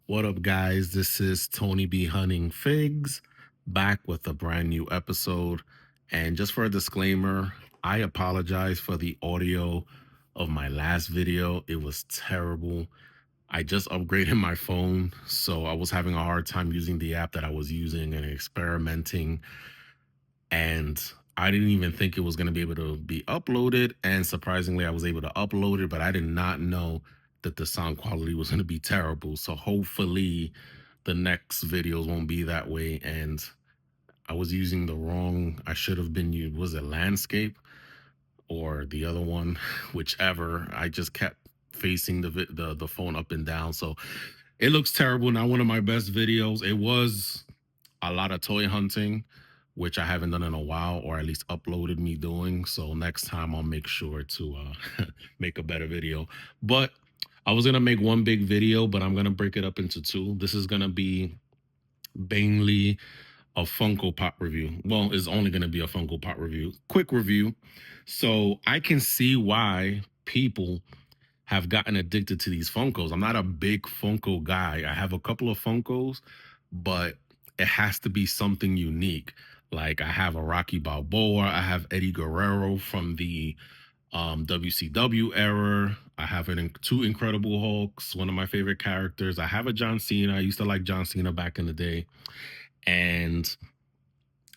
What up, guys? This is Tony B. Hunting Figs back with a brand new episode. And just for a disclaimer, I apologize for the audio of my last video. It was terrible. I just upgraded my phone, so I was having a hard time using the app that I was using and experimenting. And I didn't even think it was going to be able to be uploaded. And surprisingly, I was able to upload it, but I did not know that the sound quality was going to be terrible. So hopefully the next videos won't be that way. And I was using the wrong, I should have been using, was it landscape or the other one, whichever. I just kept facing the phone up and down. So it looks terrible. Not one of my best videos. It was a lot of toy hunting, which I haven't done in a while, or at least uploaded me doing. So next time I'll make sure to make a better video. But I was gonna make one big video, but I'm gonna break it up into two. This is gonna be mainly a Funko Pop review. Well, it's only gonna be a Funko Pop review, quick review. So I can see why people have gotten addicted to these Funkos. I'm not a big Funko guy. I have a couple of Funkos, but it has to be something unique. Like I have a Rocky Balboa, I have Eddie Guerrero from the WCW era. I have two Incredible Hulks, one of my favorite characters. I have a John Cena. I used to like John Cena back in the day. And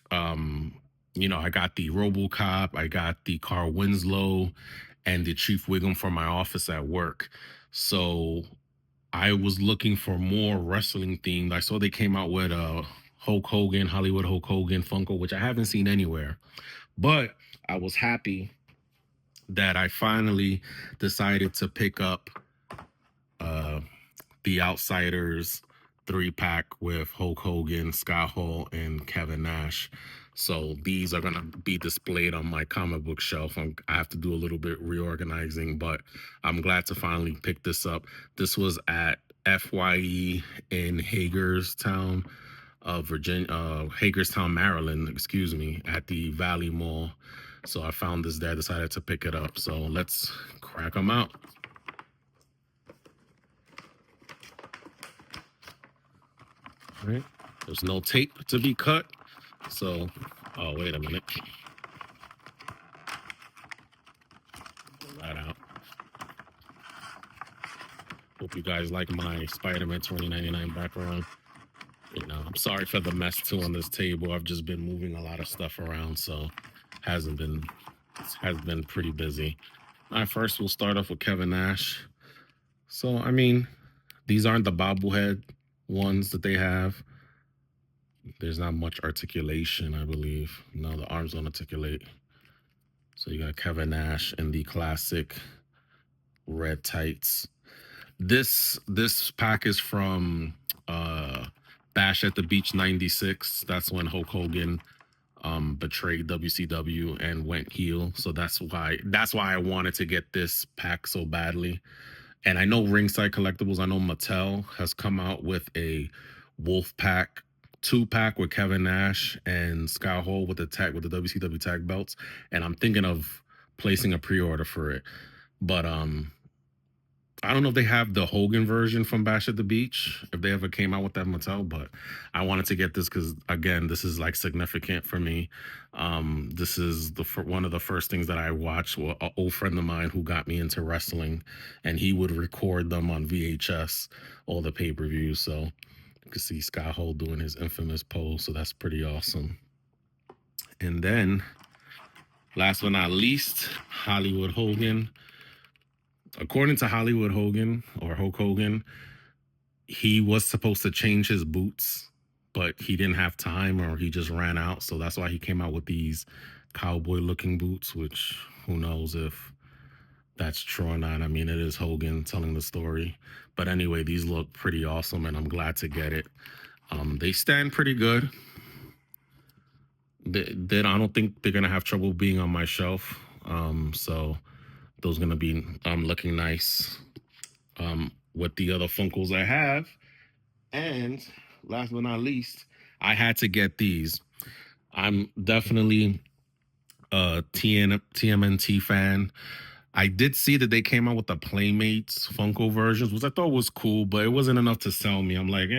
I got the RoboCop, I got the Carl Winslow, and the Chief Wiggum from my office at work. So I was looking for more wrestling themed. I saw they came out with a Hulk Hogan, Hollywood Hulk Hogan Funko, which I haven't seen anywhere. But I was happy that I finally decided to pick up the Outsiders 3-pack with Hulk Hogan, Scott Hall, and Kevin Nash. So these are going to be displayed on my comic book shelf. I have to do a little bit reorganizing, but I'm glad to finally pick this up. This was at FYE in Hagerstown, Hagerstown, Maryland, excuse me, at the Valley Mall. So I found this there, decided to pick it up. So let's crack them out. All right. There's no tape to be cut. So, oh, wait a minute. Pull that out. Hope you guys like my Spider-Man 2099 background. I'm sorry for the mess too on this table. I've just been moving a lot of stuff around, so has been pretty busy. All right, first we'll start off with Kevin Nash. So, I mean, these aren't the bobblehead ones that they have. There's not much articulation, I believe. No, the arms don't articulate. So you got Kevin Nash in the classic red tights. This pack is from Bash at the Beach 96. That's when Hulk Hogan betrayed WCW and went heel. So that's why I wanted to get this pack so badly. And I know Ringside Collectibles, I know Mattel has come out with a Wolf Pack 2-pack with Kevin Nash and Scott Hall with the WCW tag belts. And I'm thinking of placing a pre-order for it. But I don't know if they have the Hogan version from Bash at the Beach, if they ever came out with that Mattel, but I wanted to get this because, again, this is like significant for me. This is one of the first things that I watched. Well, an old friend of mine who got me into wrestling, and he would record them on VHS, all the pay-per-views. So you can see Scott Hall doing his infamous pose. So that's pretty awesome. And then, last but not least, Hollywood Hogan. According to Hollywood Hogan or Hulk Hogan, he was supposed to change his boots, but he didn't have time or he just ran out. So that's why he came out with these cowboy looking boots, which who knows if that's true or not. I mean, it is Hogan telling the story. But anyway, these look pretty awesome and I'm glad to get it. They stand pretty good. I don't think they're going to have trouble being on my shelf. So those going to be looking nice with the other Funkos I have. And last but not least, I had to get these. I'm definitely a TMNT fan. I did see that they came out with the Playmates Funko versions, which I thought was cool, but it wasn't enough to sell me. I'm like,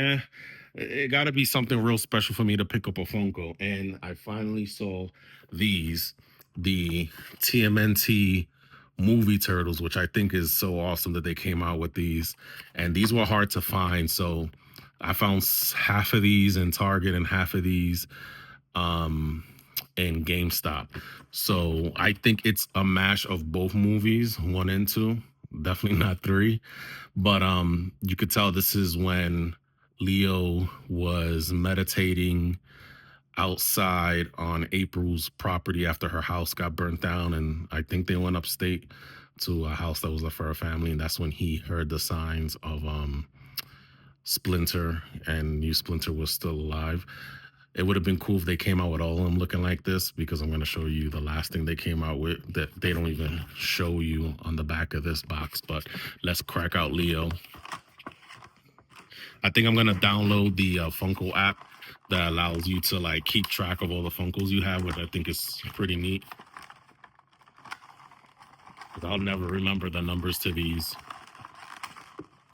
it got to be something real special for me to pick up a Funko. And I finally saw these, the TMNT movie turtles, which I think is so awesome that they came out with these. And these were hard to find. So I found half of these in Target and half of these um in GameStop. So I think it's a mash of both movies, one and two, definitely not three. But you could tell this is when Leo was meditating outside on April's property after her house got burnt down, and I think they went upstate to a house that was left for her family, and that's when he heard the signs of Splinter, and knew Splinter was still alive. It would have been cool if they came out with all of them looking like this, because I'm going to show you the last thing they came out with that they don't even show you on the back of this box. But let's crack out Leo. I think I'm going to download the Funko app that allows you to like keep track of all the Funkos you have, which I think is pretty neat. I'll never remember the numbers to these.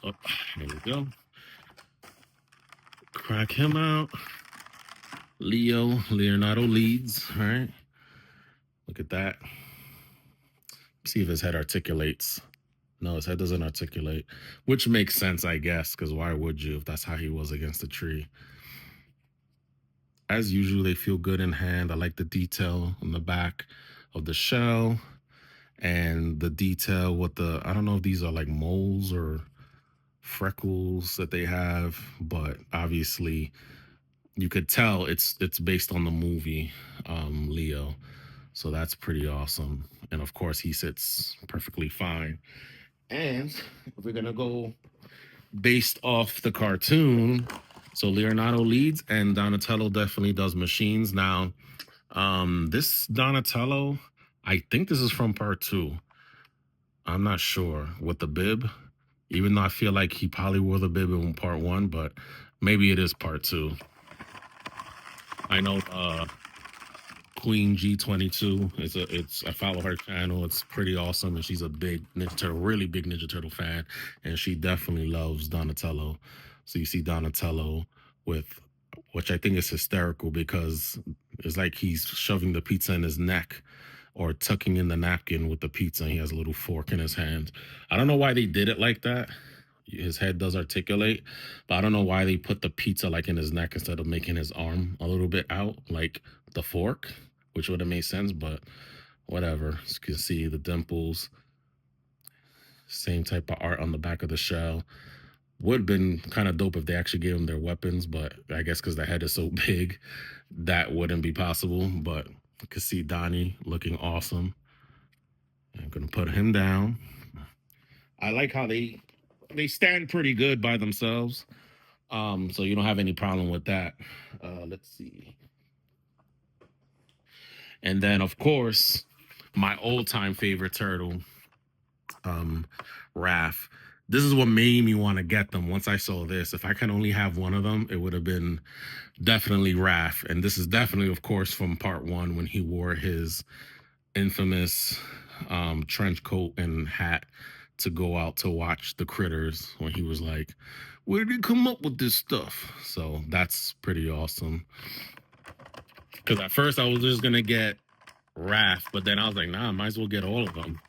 Oh, there we go. Crack him out. Leonardo leads. All right. Look at that. See if his head articulates. No, his head doesn't articulate, which makes sense, I guess, because why would you if that's how he was against the tree? As usual, they feel good in hand. I like the detail on the back of the shell and the detail with the, I don't know if these are like moles or freckles that they have, but obviously you could tell it's based on the movie Leo. So that's pretty awesome. And of course, he sits perfectly fine. And if we're gonna go based off the cartoon, so Leonardo leads and Donatello definitely does machines. Now, this Donatello, I think this is from part two. I'm not sure with the bib, even though I feel like he probably wore the bib in part one, but maybe it is part two. I know Queen G22. I follow her channel. It's pretty awesome, and she's a big Ninja Turtle, really big Ninja Turtle fan, and she definitely loves Donatello. So you see Donatello with, which I think is hysterical because it's like he's shoving the pizza in his neck or tucking in the napkin with the pizza, and he has a little fork in his hand. I don't know why they did it like that. His head does articulate, but I don't know why they put the pizza like in his neck instead of making his arm a little bit out like the fork, which would have made sense, but whatever. As you can see the dimples, same type of art on the back of the shell. Would have been kind of dope if they actually gave them their weapons, but I guess because the head is so big, that wouldn't be possible. But you can see Donnie looking awesome. I'm gonna put him down. I like how they stand pretty good by themselves. So you don't have any problem with that. Let's see. And then of course, my old-time favorite turtle, Raph. This is what made me want to get them. Once I saw this, if I can only have one of them, it would have been definitely Raph. And this is definitely, of course, from part one when he wore his infamous trench coat and hat to go out to watch the critters, when he was like, where did he come up with this stuff? So that's pretty awesome. Because at first I was just gonna get Raph, but then I was like, nah, I might as well get all of them.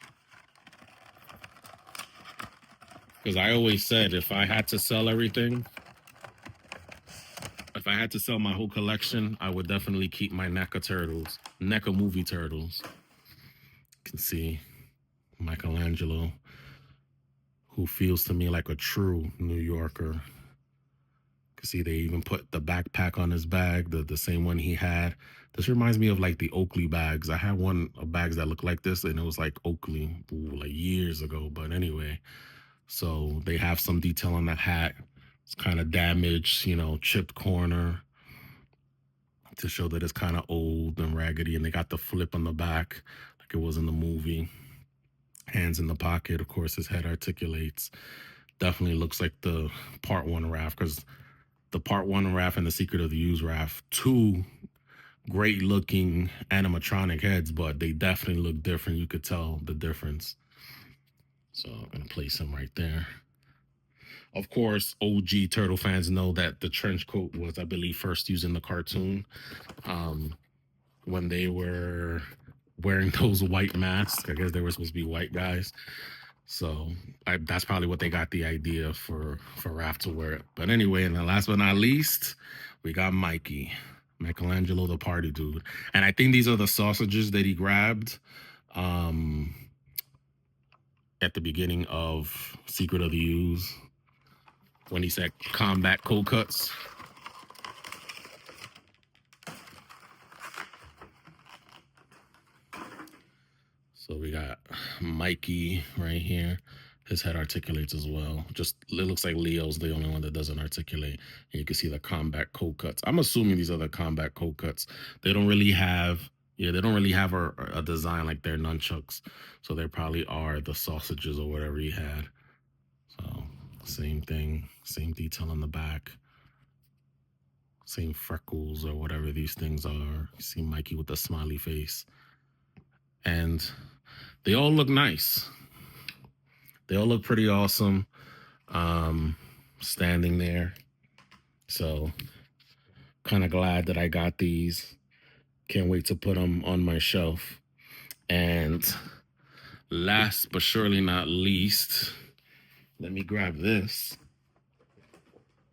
Because I always said if I had to sell everything, if I had to sell my whole collection, I would definitely keep my NECA turtles, NECA movie turtles. You can see Michelangelo, who feels to me like a true New Yorker. You can see they even put the backpack on his bag, the same one he had. This reminds me of like the Oakley bags. I had one of bags that looked like this, and it was like Oakley, like years ago. But anyway, so they have some detail on that hat. It's kind of damaged, chipped corner to show that it's kind of old and raggedy. And they got the flip on the back like it was in the movie. Hands in the pocket. Of course, his head articulates. Definitely looks like the part one Raph, because the part one Raph and the Secret of the Use Raph, two great looking animatronic heads, but they definitely look different. You could tell the difference. So I'm gonna place him right there. Of course, OG Turtle fans know that the trench coat was, I believe, first used in the cartoon um, when they were wearing those white masks. I guess they were supposed to be white guys. So that's probably what they got the idea for Raph to wear it. But anyway, and then last but not least, we got Mikey, Michelangelo, the party dude. And I think these are the sausages that he grabbed um, at the beginning of Secret of the Ooze when he said combat cold cuts. So we got Mikey right here. His head articulates as well. Just it looks like Leo's the only one that doesn't articulate. And you can see the combat cold cuts. I'm assuming these are the combat cold cuts. They don't really have, yeah, they don't really have a design like their nunchucks. So they probably are the sausages or whatever he had. So same thing, same detail on the back. Same freckles or whatever these things are. You see Mikey with the smiley face. And they all look nice. They all look pretty awesome standing there. So kind of glad that I got these. Can't wait to put them on my shelf. And last but surely not least, let me grab this,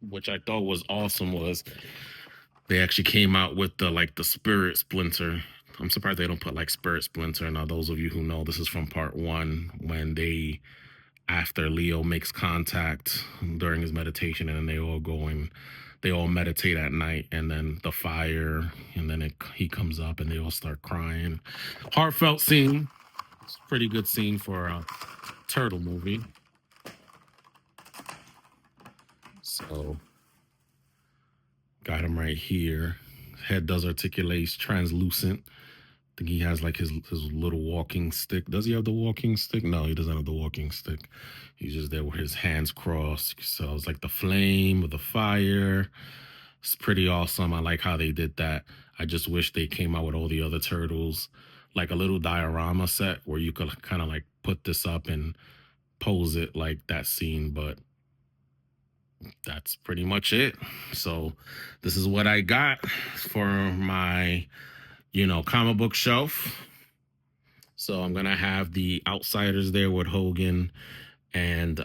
which I thought was awesome. Was they actually came out with the spirit splinter. I'm surprised they don't put like spirit splinter. Now, those of you who know, this is from part 1 when they, after Leo makes contact during his meditation, and then they all meditate at night, and then the fire, and then he comes up and they all start crying. Heartfelt scene. It's a pretty good scene for a turtle movie. So got him right here. Head does articulate. He's translucent. I think he has like his little walking stick. Does he have the walking stick? No, he doesn't have the walking stick. He's just there with his hands crossed. So it's like the flame of the fire. It's pretty awesome. I like how they did that. I just wish they came out with all the other turtles, like a little diorama set where you could kind of like put this up and pose it like that scene. But that's pretty much it. So this is what I got for my, comic book shelf. So I'm gonna have the Outsiders there with Hogan, and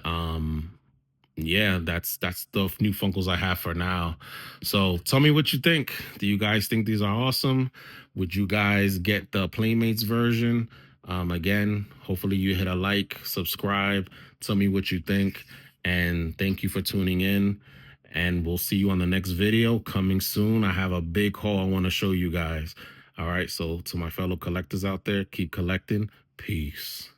yeah, that's the new Funkos I have for now. So tell me what you think. Do you guys think these are awesome? Would you guys get the Playmates version? Again, hopefully you hit a like, subscribe, tell me what you think, and thank you for tuning in. And we'll see you on the next video coming soon. I have a big haul I want to show you guys. All right, so to my fellow collectors out there, keep collecting. Peace.